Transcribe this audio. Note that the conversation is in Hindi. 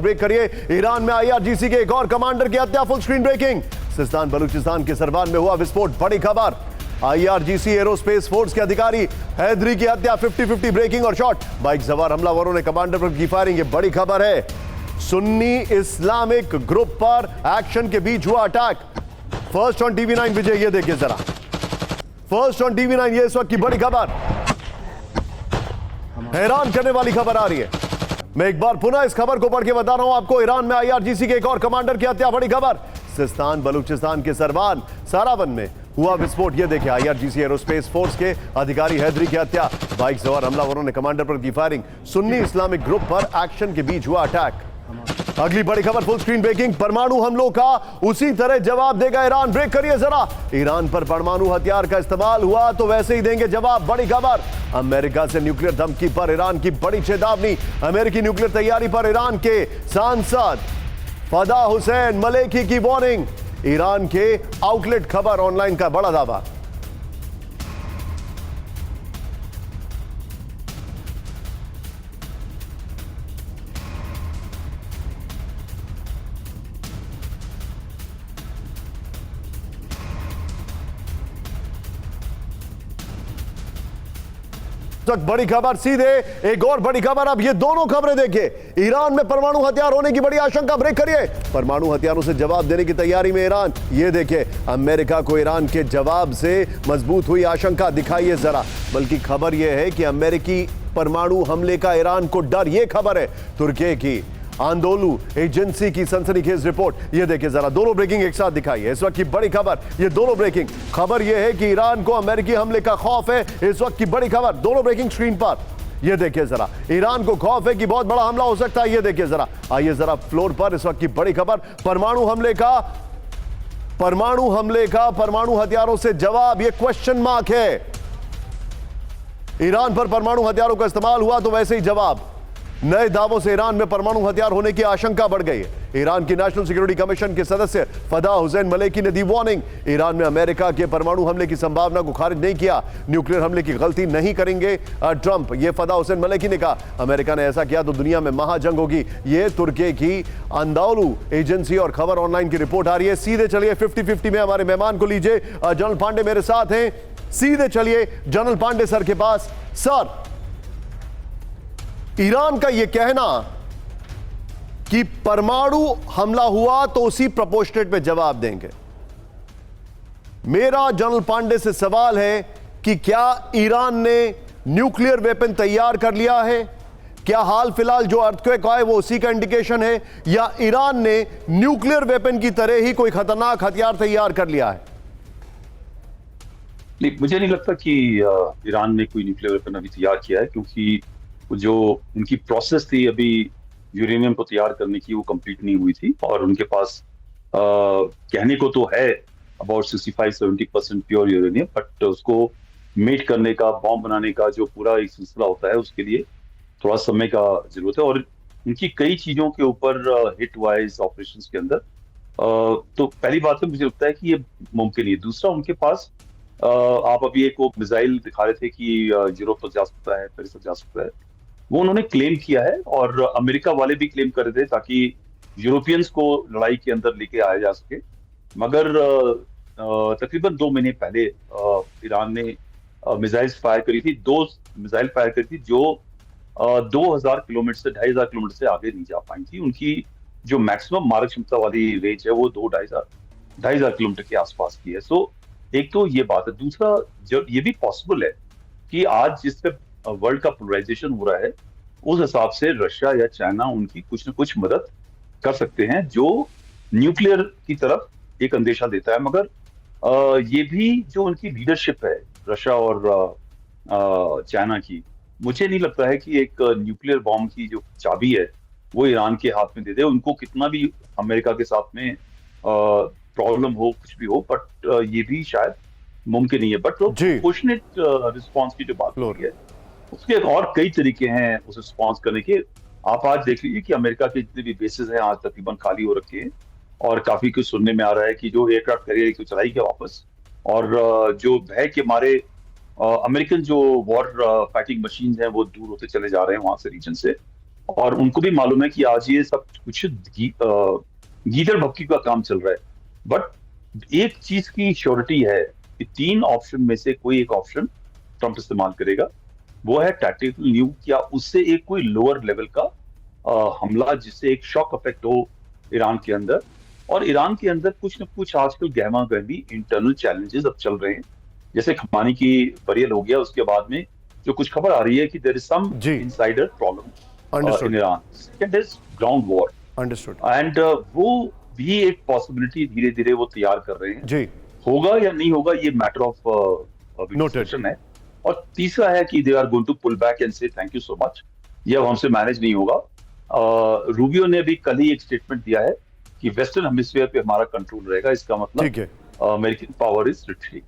ब्रेक करिए। ईरान में आईआरजीसी के एक और कमांडर की हत्या, full screen breaking. Sistan Baluchistan के सरवान में हुआ विस्फोट, बड़ी खबर। आईआरजीसी एरोस्पेस फोर्स के अधिकारी हैदरी की हत्या, 50-50 ब्रेकिंग और शॉट। बाइक सवार हमलावरों ने कमांडर पर की फायरिंग, ये बड़ी खबर है। सुन्नी इस्लामिक ग्रुप पर एक्शन के बीच हुआ अटैक। फर्स्ट ऑन टीवी 9 विजय, ये देखिए जरा, फर्स्ट ऑन टीवी 9, ये इस वक्त की बड़ी खबर, हैरान करने वाली खबर आ रही है। मैं एक बार पुनः इस खबर को पढ़ के बता रहा हूं आपको। ईरान में आईआरजीसी के एक और कमांडर की हत्या, बड़ी खबर। सिस्तान बलूचिस्तान के सरवान सारावन में हुआ विस्फोट, ये देखिए आईआरजीसी एरोस्पेस फोर्स के अधिकारी हैदरी की हत्या। बाइक सवार हमलावरों ने कमांडर पर की फायरिंग। सुन्नी इस्लामिक ग्रुप पर एक्शन के बीच हुआ अटैक। अगली बड़ी खबर, फुल स्क्रीन ब्रेकिंग। परमाणु हमलों का उसी तरह जवाब देगा ईरान, ब्रेक करिए जरा। ईरान पर परमाणु हथियार का इस्तेमाल हुआ तो वैसे ही देंगे जवाब, बड़ी खबर। अमेरिका से न्यूक्लियर धमकी पर ईरान की बड़ी चेतावनी। अमेरिकी न्यूक्लियर तैयारी पर ईरान के सांसद फदा हुसैन मलेकी की वार्निंग। ईरान के आउटलेट खबर ऑनलाइन का बड़ा दावा। बड़ी खबर, सीधे एक और बड़ी खबर। अब ये दोनों खबरें देखिए। ईरान में परमाणु हथियार होने की बड़ी आशंका, ब्रेक करिए। परमाणु हथियारों से जवाब देने की तैयारी में ईरान, ये देखिए अमेरिका को ईरान के जवाब से मजबूत हुई आशंका, दिखाइए जरा। बल्कि खबर यह है कि अमेरिकी परमाणु हमले का ईरान को डर, यह खबर है तुर्की की आंदोलू एजेंसी की सनसनीखेज रिपोर्ट, ये देखिए जरा। दोनों ब्रेकिंग एक साथ दिखाइए इस वक्त की बड़ी खबर। ये दोनों ब्रेकिंग खबर ये है कि ईरान को अमेरिकी हमले का खौफ है, इस वक्त की बड़ी खबर। दोनों ब्रेकिंग स्क्रीन पर, ये देखिए जरा। ईरान को खौफ है कि बहुत बड़ा हमला हो सकता है, ये देखिए जरा। आइए जरा फ्लोर पर, इस वक्त की बड़ी खबर। परमाणु हमले का परमाणु हथियारों से जवाब, ये क्वेश्चन मार्क है। ईरान पर परमाणु हथियारों का इस्तेमाल हुआ तो वैसे ही जवाब। नए दावों से ईरान में परमाणु हथियार होने की आशंका बढ़ गई है। ईरान की नेशनल सिक्योरिटी कमीशन के सदस्य फदा हुसैन मलेकी ने दी वार्निंग। ईरान में अमेरिका के परमाणु हमले की संभावना को खारिज नहीं किया। न्यूक्लियर हमले की गलती नहीं करेंगे ट्रंप, ये फदा हुसैन मलेकी ने कहा। अमेरिका ने ऐसा किया तो दुनिया में महाजंग होगी। ये तुर्की की अंदालू एजेंसी और खबर ऑनलाइन की रिपोर्ट आ रही है। सीधे चलिए 50-50 में हमारे मेहमान को लीजिए। जनरल पांडे मेरे साथ हैं, सीधे चलिए जनरल पांडे सर के पास। सर, ईरान का यह कहना कि परमाणु हमला हुआ तो उसी प्रोपोर्शनेट में जवाब देंगे, मेरा जनरल पांडे से सवाल है कि क्या ईरान ने न्यूक्लियर वेपन तैयार कर लिया है? क्या हाल फिलहाल जो अर्थक्वेक आए वो उसी का इंडिकेशन है, या ईरान ने न्यूक्लियर वेपन की तरह ही कोई खतरनाक हथियार तैयार कर लिया है? नहीं, मुझे नहीं लगता कि ईरान ने कोई न्यूक्लियर वेपन अभी तैयार किया है, क्योंकि जो उनकी प्रोसेस थी अभी यूरेनियम को तैयार करने की, वो कंप्लीट नहीं हुई थी। और उनके पास कहने को तो है अबाउट 65-70% प्योर यूरेनियम, बट उसको मेट करने का, बॉम्ब बनाने का जो पूरा एक सिलसिला होता है, उसके लिए थोड़ा समय का जरूरत है। और उनकी कई चीजों के ऊपर हिट वाइज ऑपरेशंस के अंदर तो पहली बात है, मुझे लगता है कि ये मुमकिन है। दूसरा, उनके पास आप अभी एक वो मिसाइल दिखा रहे थे कि यूरोप तक जा सकता है, पेरिस तक जा सकता है, वो उन्होंने क्लेम किया है। और अमेरिका वाले भी क्लेम कर रहे थे ताकि यूरोपियंस को लड़ाई के अंदर लेके आया जा सके। मगर तकरीबन 2 महीने पहले ईरान ने मिसाइल्स फायर करी थी, 2 मिसाइल फायर करी थी जो 2000 किलोमीटर से 2500 किलोमीटर से आगे नहीं जा पाई थी। उनकी जो मैक्सिमम मारक क्षमता वाली रेंज है वो 2-2500 किलोमीटर के आसपास की है। सो एक तो ये बात है। दूसरा, जब ये भी पॉसिबल है कि आज जिस पे वर्ल्ड का पोलराइजेशन हो रहा है, उस हिसाब से रशिया या चाइना उनकी कुछ न कुछ मदद कर सकते हैं, जो न्यूक्लियर की तरफ एक अंदेशा देता है। मगर ये भी जो उनकी लीडरशिप है रशिया और चाइना की, मुझे नहीं लगता है कि एक न्यूक्लियर बॉम्ब की जो चाबी है वो ईरान के हाथ में दे दे। उनको कितना भी अमेरिका के साथ में प्रॉब्लम हो, कुछ भी हो, बट ये भी शायद मुमकिन नहीं है। बट प्रोपोर्शनेट रिस्पॉन्स की जो बात हो रही है, उसके और कई तरीके हैं उस रिस्पॉन्स करने के। आप आज देख लीजिए कि अमेरिका के जितने भी बेसिस हैं आज तकरीबन खाली हो रखे हैं, और काफी कुछ सुनने में आ रहा है कि जो एयरक्राफ्ट कैरियर को चलाई गया वापस, और जो भय के मारे अमेरिकन जो वॉर फाइटिंग मशीन हैं वो दूर होते चले जा रहे हैं वहां से, रीजन से। और उनको भी मालूम है कि आज ये सब कुछ गीदड़ भक्की का काम चल रहा है। बट एक चीज की श्योरिटी है कि 3 ऑप्शन में से कोई एक ऑप्शन ट्रंप इस्तेमाल करेगा, वो है टैक्टिकल न्यूक या उससे एक कोई लोअर लेवल का हमला, जिससे एक शॉक इफेक्ट हो ईरान के अंदर। और ईरान के अंदर कुछ न कुछ आजकल गहमा गहमी इंटरनल चैलेंजेस अब चल रहे हैं, जैसे खमानी की बरियल हो गया, उसके बाद में जो कुछ खबर आ रही है कि देयर इज सम जी। Insider problem understood in Iran. Second is ground war, understood and वो भी एक पॉसिबिलिटी धीरे धीरे वो तैयार कर रहे हैं। जी। होगा या नहीं होगा ये मैटर ऑफ डिस्कशन है। और तीसरा है कि they are going to pull back and say thank you so much, ये अब हमसे मैनेज नहीं होगा। रूबियो ने भी कल ही एक स्टेटमेंट दिया है कि वेस्टर्न हेमिस्फीयर पे हमारा कंट्रोल रहेगा, इसका मतलब ठीक है। American power is retreat.